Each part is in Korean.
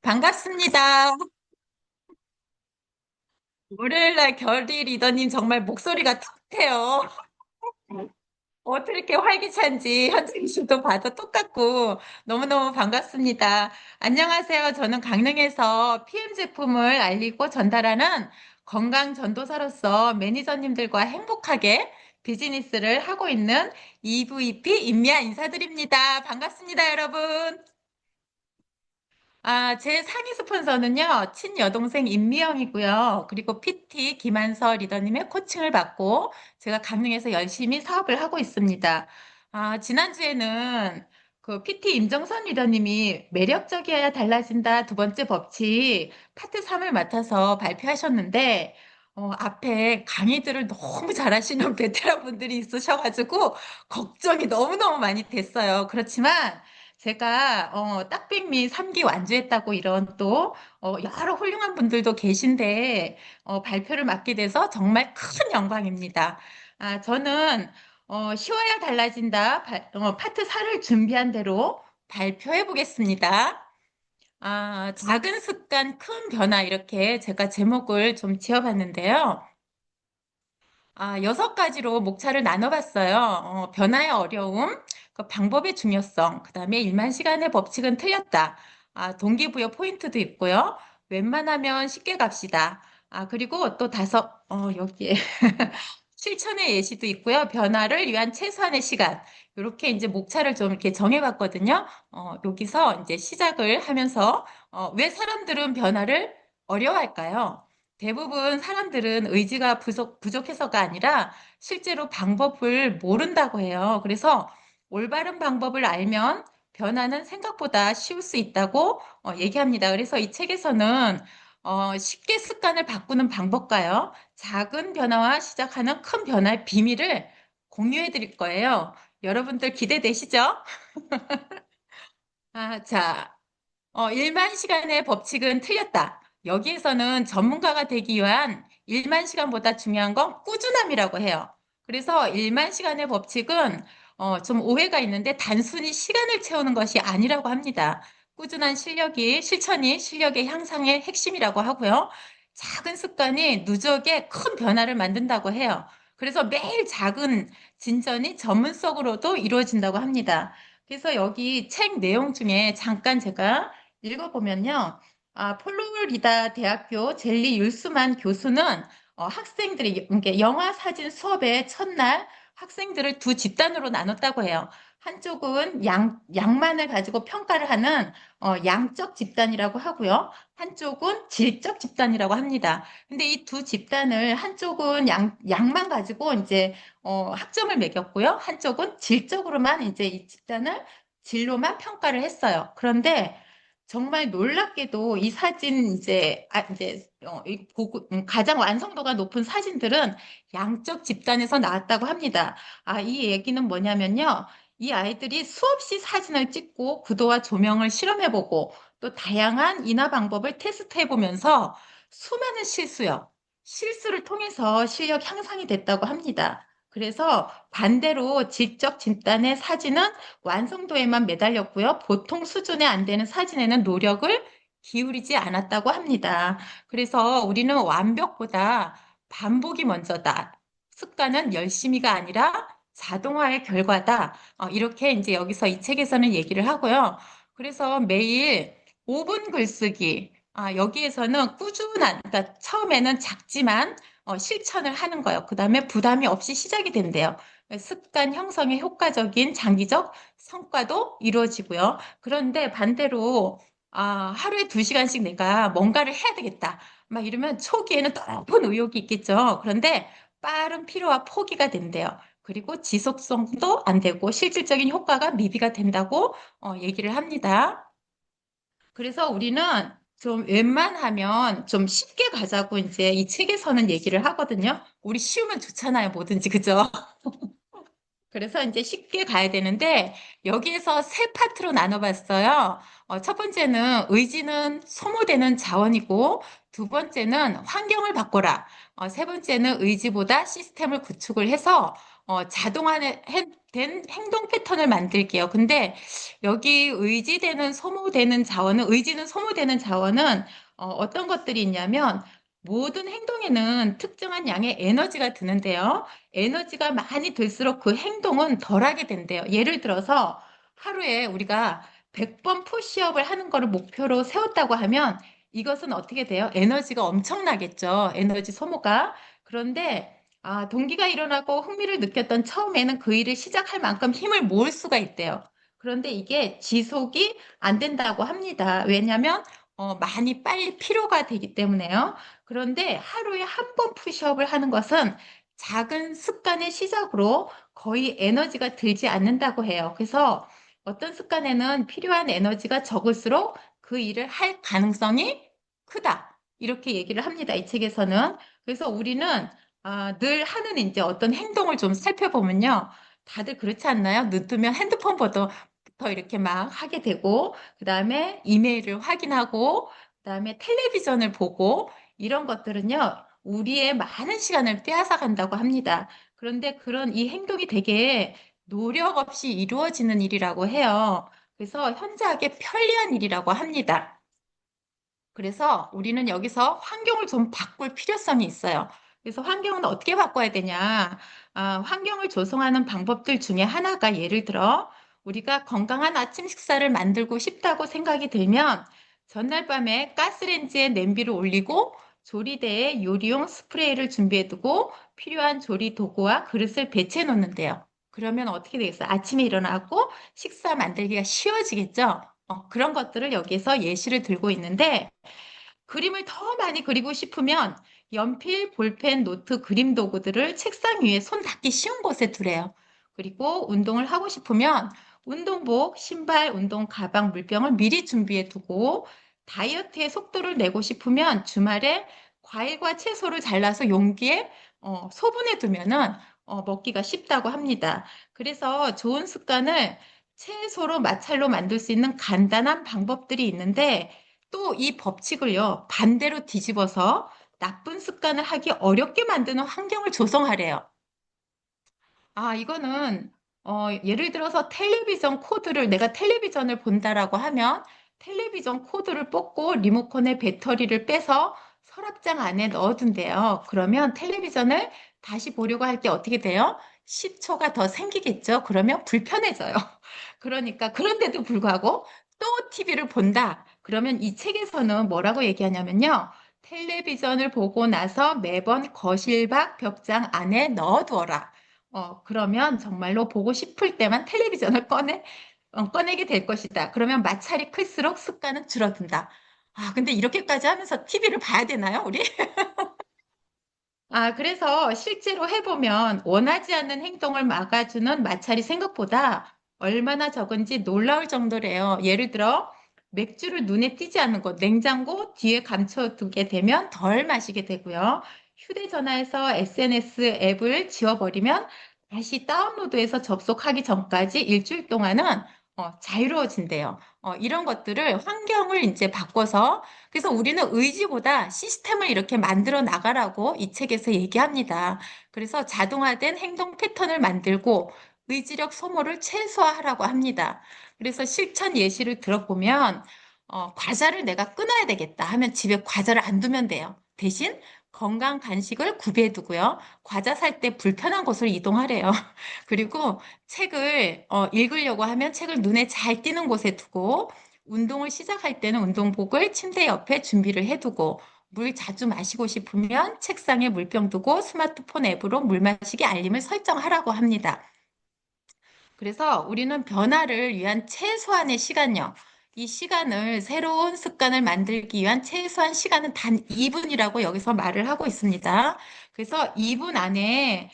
반갑습니다. 월요일날 결의 리더님 정말 목소리가 탁해요. 어떻게 이렇게 활기찬지 현진 씨도 봐도 똑같고 너무너무 반갑습니다. 안녕하세요. 저는 강릉에서 PM 제품을 알리고 전달하는 건강 전도사로서 매니저님들과 행복하게 비즈니스를 하고 있는 EVP 임미아 인사드립니다. 반갑습니다, 여러분. 제 상위 스폰서는요, 친여동생 임미영이고요. 그리고 PT 김한서 리더님의 코칭을 받고 제가 강릉에서 열심히 사업을 하고 있습니다. 지난주에는 그 PT 임정선 리더님이 매력적이어야 달라진다 두 번째 법칙 파트 3을 맡아서 발표하셨는데, 앞에 강의들을 너무 잘하시는 베테랑 분들이 있으셔가지고 걱정이 너무너무 많이 됐어요. 그렇지만 제가 딱백미 3기 완주했다고 이런 또 여러 훌륭한 분들도 계신데 발표를 맡게 돼서 정말 큰 영광입니다. 저는 쉬워야 달라진다 파트 4를 준비한 대로 발표해 보겠습니다. 작은 습관, 큰 변화 이렇게 제가 제목을 좀 지어봤는데요. 6가지로 목차를 나눠봤어요. 변화의 어려움, 그 방법의 중요성, 그 다음에 1만 시간의 법칙은 틀렸다. 동기부여 포인트도 있고요. 웬만하면 쉽게 갑시다. 그리고 또 여기에 실천의 예시도 있고요. 변화를 위한 최소한의 시간. 이렇게 이제 목차를 좀 이렇게 정해봤거든요. 여기서 이제 시작을 하면서, 왜 사람들은 변화를 어려워할까요? 대부분 사람들은 의지가 부족해서가 아니라 실제로 방법을 모른다고 해요. 그래서 올바른 방법을 알면 변화는 생각보다 쉬울 수 있다고 얘기합니다. 그래서 이 책에서는 쉽게 습관을 바꾸는 방법과요. 작은 변화와 시작하는 큰 변화의 비밀을 공유해 드릴 거예요. 여러분들 기대되시죠? 자, 1만 시간의 법칙은 틀렸다. 여기에서는 전문가가 되기 위한 1만 시간보다 중요한 건 꾸준함이라고 해요. 그래서 1만 시간의 법칙은 좀 오해가 있는데 단순히 시간을 채우는 것이 아니라고 합니다. 꾸준한 실천이 실력의 향상의 핵심이라고 하고요. 작은 습관이 누적의 큰 변화를 만든다고 해요. 그래서 매일 작은 진전이 전문성으로도 이루어진다고 합니다. 그래서 여기 책 내용 중에 잠깐 제가 읽어보면요. 플로리다 대학교 젤리 율스만 교수는 학생들이 이게 영화 사진 수업의 첫날 학생들을 두 집단으로 나눴다고 해요. 한쪽은 양만을 가지고 평가를 하는 양적 집단이라고 하고요. 한쪽은 질적 집단이라고 합니다. 근데 이 두 집단을 한쪽은 양만 가지고 이제 학점을 매겼고요. 한쪽은 질적으로만 이제 이 집단을 질로만 평가를 했어요. 그런데 정말 놀랍게도 이 사진 가장 완성도가 높은 사진들은 양적 집단에서 나왔다고 합니다. 이 얘기는 뭐냐면요. 이 아이들이 수없이 사진을 찍고 구도와 조명을 실험해보고 또 다양한 인화 방법을 테스트해보면서 수많은 실수를 통해서 실력 향상이 됐다고 합니다. 그래서 반대로 질적 집단의 사진은 완성도에만 매달렸고요. 보통 수준에 안 되는 사진에는 노력을 기울이지 않았다고 합니다. 그래서 우리는 완벽보다 반복이 먼저다. 습관은 열심히가 아니라 자동화의 결과다. 이렇게 이제 여기서 이 책에서는 얘기를 하고요. 그래서 매일 5분 글쓰기. 여기에서는 그러니까 처음에는 작지만 실천을 하는 거예요. 그 다음에 부담이 없이 시작이 된대요. 습관 형성에 효과적인 장기적 성과도 이루어지고요. 그런데 반대로 하루에 2시간씩 내가 뭔가를 해야 되겠다. 막 이러면 초기에는 높은 의욕이 있겠죠. 그런데 빠른 피로와 포기가 된대요. 그리고 지속성도 안 되고 실질적인 효과가 미비가 된다고 얘기를 합니다. 그래서 우리는 좀 웬만하면 좀 쉽게 가자고 이제 이 책에서는 얘기를 하거든요. 우리 쉬우면 좋잖아요, 뭐든지, 그죠? 그래서 이제 쉽게 가야 되는데 여기에서 세 파트로 나눠봤어요. 첫 번째는 의지는 소모되는 자원이고 두 번째는 환경을 바꿔라. 세 번째는 의지보다 시스템을 구축을 해서 자동화해 된 행동 패턴을 만들게요. 근데 여기 의지는 소모되는 자원은 떤 것들이 있냐면 모든 행동에는 특정한 양의 에너지가 드는데요. 에너지가 많이 들수록 그 행동은 덜하게 된대요. 예를 들어서 하루에 우리가 100번 푸시업을 하는 거를 목표로 세웠다고 하면 이것은 어떻게 돼요? 에너지가 엄청나겠죠. 에너지 소모가. 그런데 동기가 일어나고 흥미를 느꼈던 처음에는 그 일을 시작할 만큼 힘을 모을 수가 있대요. 그런데 이게 지속이 안 된다고 합니다. 왜냐하면 많이 빨리 피로가 되기 때문에요. 그런데 하루에 한 번 푸시업을 하는 것은 작은 습관의 시작으로 거의 에너지가 들지 않는다고 해요. 그래서 어떤 습관에는 필요한 에너지가 적을수록 그 일을 할 가능성이 크다. 이렇게 얘기를 합니다. 이 책에서는. 그래서 우리는 늘 하는 이제 어떤 행동을 좀 살펴보면요. 다들 그렇지 않나요? 눈 뜨면 핸드폰부터 이렇게 막 하게 되고, 그 다음에 이메일을 확인하고, 그 다음에 텔레비전을 보고, 이런 것들은요, 우리의 많은 시간을 빼앗아 간다고 합니다. 그런데 그런 이 행동이 되게 노력 없이 이루어지는 일이라고 해요. 그래서 현저하게 편리한 일이라고 합니다. 그래서 우리는 여기서 환경을 좀 바꿀 필요성이 있어요. 그래서 환경은 어떻게 바꿔야 되냐? 환경을 조성하는 방법들 중에 하나가 예를 들어 우리가 건강한 아침 식사를 만들고 싶다고 생각이 들면 전날 밤에 가스레인지에 냄비를 올리고 조리대에 요리용 스프레이를 준비해두고 필요한 조리 도구와 그릇을 배치해 놓는데요. 그러면 어떻게 되겠어요? 아침에 일어나고 식사 만들기가 쉬워지겠죠? 그런 것들을 여기서 예시를 들고 있는데 그림을 더 많이 그리고 싶으면 연필, 볼펜, 노트, 그림 도구들을 책상 위에 손 닿기 쉬운 곳에 두래요. 그리고 운동을 하고 싶으면 운동복, 신발, 운동 가방, 물병을 미리 준비해 두고 다이어트의 속도를 내고 싶으면 주말에 과일과 채소를 잘라서 용기에 소분해 두면은 먹기가 쉽다고 합니다. 그래서 좋은 습관을 채소로 마찰로 만들 수 있는 간단한 방법들이 있는데 또 이 법칙을요, 반대로 뒤집어서 나쁜 습관을 하기 어렵게 만드는 환경을 조성하래요. 이거는, 예를 들어서 내가 텔레비전을 본다라고 하면 텔레비전 코드를 뽑고 리모컨의 배터리를 빼서 서랍장 안에 넣어둔대요. 그러면 텔레비전을 다시 보려고 할 때 어떻게 돼요? 시초가 더 생기겠죠? 그러면 불편해져요. 그러니까, 그런데도 불구하고 또 TV를 본다. 그러면 이 책에서는 뭐라고 얘기하냐면요. 텔레비전을 보고 나서 매번 거실 밖 벽장 안에 넣어두어라. 그러면 정말로 보고 싶을 때만 텔레비전을 꺼내게 될 것이다. 그러면 마찰이 클수록 습관은 줄어든다. 근데 이렇게까지 하면서 TV를 봐야 되나요, 우리? 그래서 실제로 해보면 원하지 않는 행동을 막아주는 마찰이 생각보다 얼마나 적은지 놀라울 정도래요. 예를 들어, 맥주를 눈에 띄지 않는 것, 냉장고 뒤에 감춰두게 되면 덜 마시게 되고요. 휴대전화에서 SNS 앱을 지워버리면 다시 다운로드해서 접속하기 전까지 일주일 동안은 자유로워진대요. 이런 것들을 환경을 이제 바꿔서 그래서 우리는 의지보다 시스템을 이렇게 만들어 나가라고 이 책에서 얘기합니다. 그래서 자동화된 행동 패턴을 만들고 의지력 소모를 최소화하라고 합니다. 그래서 실천 예시를 들어보면 과자를 내가 끊어야 되겠다 하면 집에 과자를 안 두면 돼요. 대신 건강 간식을 구비해 두고요. 과자 살 때 불편한 곳을 이동하래요. 그리고 책을 읽으려고 하면 책을 눈에 잘 띄는 곳에 두고 운동을 시작할 때는 운동복을 침대 옆에 준비를 해두고 물 자주 마시고 싶으면 책상에 물병 두고 스마트폰 앱으로 물 마시기 알림을 설정하라고 합니다. 그래서 우리는 변화를 위한 최소한의 시간요. 이 시간을 새로운 습관을 만들기 위한 최소한 시간은 단 2분이라고 여기서 말을 하고 있습니다. 그래서 2분 안에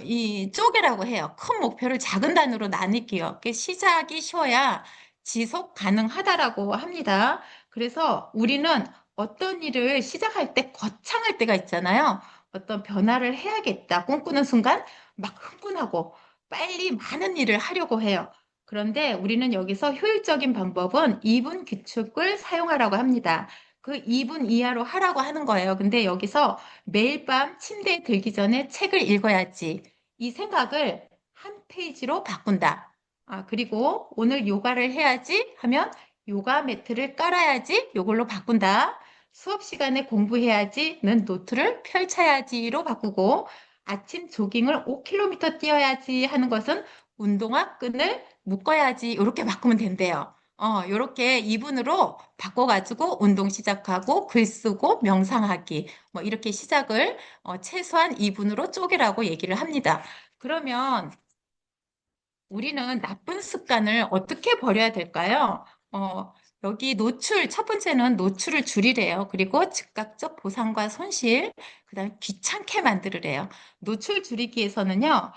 이 쪼개라고 해요. 큰 목표를 작은 단위로 나눌게요. 시작이 쉬워야 지속 가능하다라고 합니다. 그래서 우리는 어떤 일을 시작할 때 거창할 때가 있잖아요. 어떤 변화를 해야겠다 꿈꾸는 순간 막 흥분하고 빨리 많은 일을 하려고 해요. 그런데 우리는 여기서 효율적인 방법은 2분 규칙을 사용하라고 합니다. 그 2분 이하로 하라고 하는 거예요. 근데 여기서 매일 밤 침대에 들기 전에 책을 읽어야지. 이 생각을 한 페이지로 바꾼다. 그리고 오늘 요가를 해야지 하면 요가 매트를 깔아야지 요걸로 바꾼다. 수업 시간에 공부해야지는 노트를 펼쳐야지로 바꾸고 아침 조깅을 5km 뛰어야지 하는 것은 운동화 끈을 묶어야지 이렇게 바꾸면 된대요. 요렇게 이분으로 바꿔가지고 운동 시작하고 글 쓰고 명상하기 뭐 이렇게 시작을 최소한 2분으로 쪼개라고 얘기를 합니다. 그러면 우리는 나쁜 습관을 어떻게 버려야 될까요? 어, 여기 첫 번째는 노출을 줄이래요. 그리고 즉각적 보상과 손실, 그다음에 귀찮게 만들으래요. 노출 줄이기 위해서는요,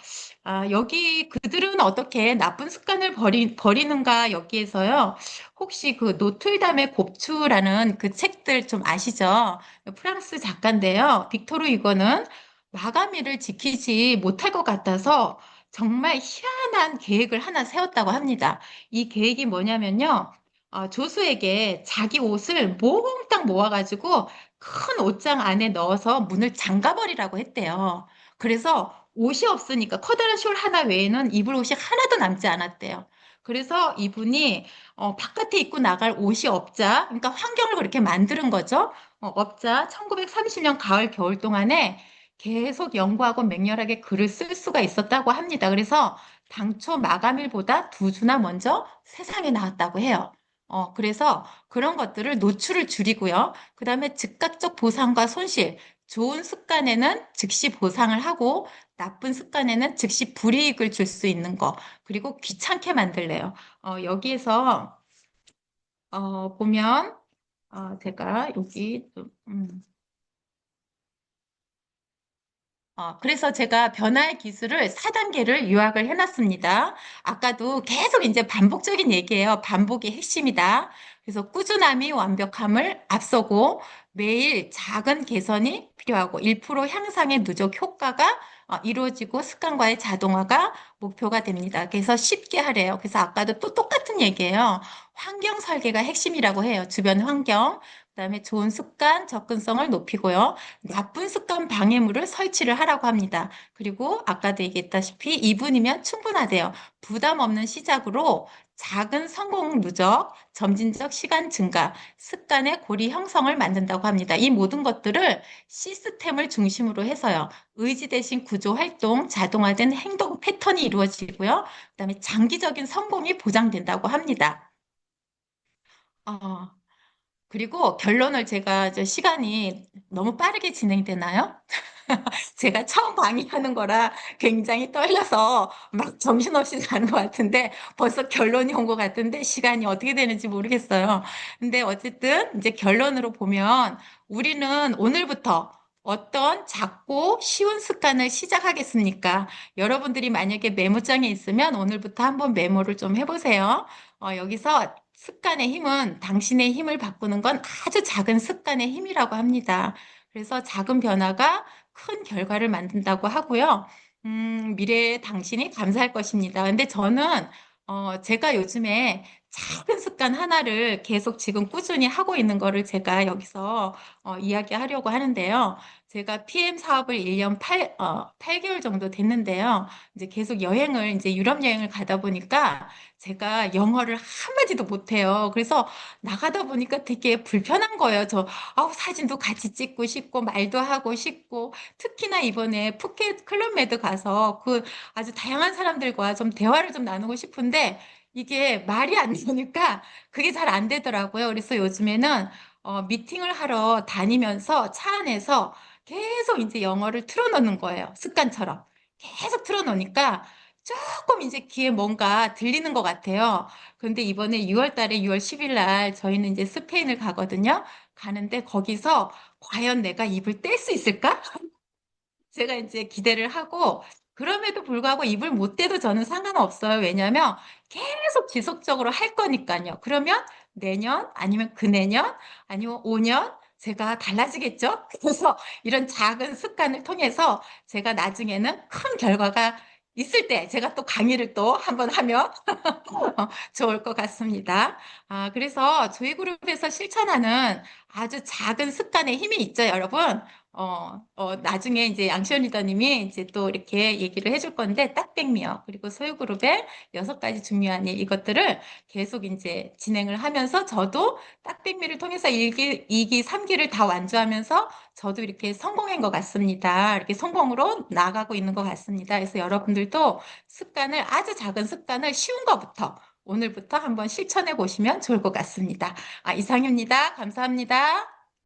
여기 그들은 어떻게 나쁜 습관을 버리는가 여기에서요, 혹시 그 노틀담의 고추라는 그 책들 좀 아시죠? 프랑스 작가인데요. 빅토르 이거는 마감일을 지키지 못할 것 같아서 정말 희한한 계획을 하나 세웠다고 합니다. 이 계획이 뭐냐면요. 조수에게 자기 옷을 몽땅 모아가지고 큰 옷장 안에 넣어서 문을 잠가버리라고 했대요. 그래서 옷이 없으니까 커다란 숄 하나 외에는 입을 옷이 하나도 남지 않았대요. 그래서 이분이 바깥에 입고 나갈 옷이 없자, 그러니까 환경을 그렇게 만드는 거죠. 없자 1930년 가을 겨울 동안에 계속 연구하고 맹렬하게 글을 쓸 수가 있었다고 합니다. 그래서 당초 마감일보다 2주나 먼저 세상에 나왔다고 해요. 그래서 그런 것들을 노출을 줄이고요. 그 다음에 즉각적 보상과 손실, 좋은 습관에는 즉시 보상을 하고 나쁜 습관에는 즉시 불이익을 줄 수 있는 거, 그리고 귀찮게 만들래요. 여기에서 보면 제가 여기 그래서 제가 변화의 기술을 4단계를 요약을 해놨습니다. 아까도 계속 이제 반복적인 얘기예요. 반복이 핵심이다. 그래서 꾸준함이 완벽함을 앞서고 매일 작은 개선이 필요하고 1% 향상의 누적 효과가 이루어지고 습관과의 자동화가 목표가 됩니다. 그래서 쉽게 하래요. 그래서 아까도 또 똑같은 얘기예요. 환경 설계가 핵심이라고 해요. 주변 환경. 그다음에 좋은 습관, 접근성을 높이고요. 나쁜 습관 방해물을 설치를 하라고 합니다. 그리고 아까도 얘기했다시피 2분이면 충분하대요. 부담 없는 시작으로 작은 성공 누적, 점진적 시간 증가, 습관의 고리 형성을 만든다고 합니다. 이 모든 것들을 시스템을 중심으로 해서요. 의지 대신 구조 활동, 자동화된 행동 패턴이 이루어지고요. 그다음에 장기적인 성공이 보장된다고 합니다. 어, 그리고 결론을 제가 시간이 너무 빠르게 진행되나요? 제가 처음 강의하는 거라 굉장히 떨려서 막 정신없이 가는 것 같은데 벌써 결론이 온 것 같은데 시간이 어떻게 되는지 모르겠어요. 근데 어쨌든 이제 결론으로 보면 우리는 오늘부터 어떤 작고 쉬운 습관을 시작하겠습니까? 여러분들이 만약에 메모장에 있으면 오늘부터 한번 메모를 좀 해보세요. 여기서 습관의 힘은 당신의 힘을 바꾸는 건 아주 작은 습관의 힘이라고 합니다. 그래서 작은 변화가 큰 결과를 만든다고 하고요. 미래의 당신이 감사할 것입니다. 근데 저는 제가 요즘에 작은 습관 하나를 계속 지금 꾸준히 하고 있는 거를 제가 여기서 이야기하려고 하는데요. 제가 PM 사업을 1년 8개월 정도 됐는데요. 이제 계속 여행을, 이제 유럽 여행을 가다 보니까 제가 영어를 한마디도 못해요. 그래서 나가다 보니까 되게 불편한 거예요. 사진도 같이 찍고 싶고, 말도 하고 싶고, 특히나 이번에 푸켓 클럽메드 가서 그 아주 다양한 사람들과 좀 대화를 좀 나누고 싶은데, 이게 말이 안 되니까 그게 잘 안 되더라고요. 그래서 요즘에는 미팅을 하러 다니면서 차 안에서 계속 이제 영어를 틀어놓는 거예요. 습관처럼. 계속 틀어놓으니까 조금 이제 귀에 뭔가 들리는 것 같아요. 그런데 이번에 6월 달에 6월 10일 날 저희는 이제 스페인을 가거든요. 가는데 거기서 과연 내가 입을 뗄 수 있을까? 제가 이제 기대를 하고 그럼에도 불구하고 입을 못 떼도 저는 상관없어요. 왜냐하면 계속 지속적으로 할 거니까요. 그러면 내년 아니면 그내년 아니면 5년 제가 달라지겠죠? 그래서 이런 작은 습관을 통해서 제가 나중에는 큰 결과가 있을 때 제가 또 강의를 또 한번 하면 좋을 것 같습니다. 그래서 저희 그룹에서 실천하는 아주 작은 습관에 힘이 있죠, 여러분. 나중에 이제 양시원 리더님이 이제 또 이렇게 얘기를 해줄 건데, 딱백미역, 그리고 소유그룹의 6가지 중요한 일, 이것들을 계속 이제 진행을 하면서 저도 딱백미를 통해서 1기, 2기, 3기를 다 완주하면서 저도 이렇게 성공한 것 같습니다. 이렇게 성공으로 나아가고 있는 것 같습니다. 그래서 여러분들도 습관을, 아주 작은 습관을 쉬운 것부터 오늘부터 한번 실천해 보시면 좋을 것 같습니다. 이상입니다. 감사합니다.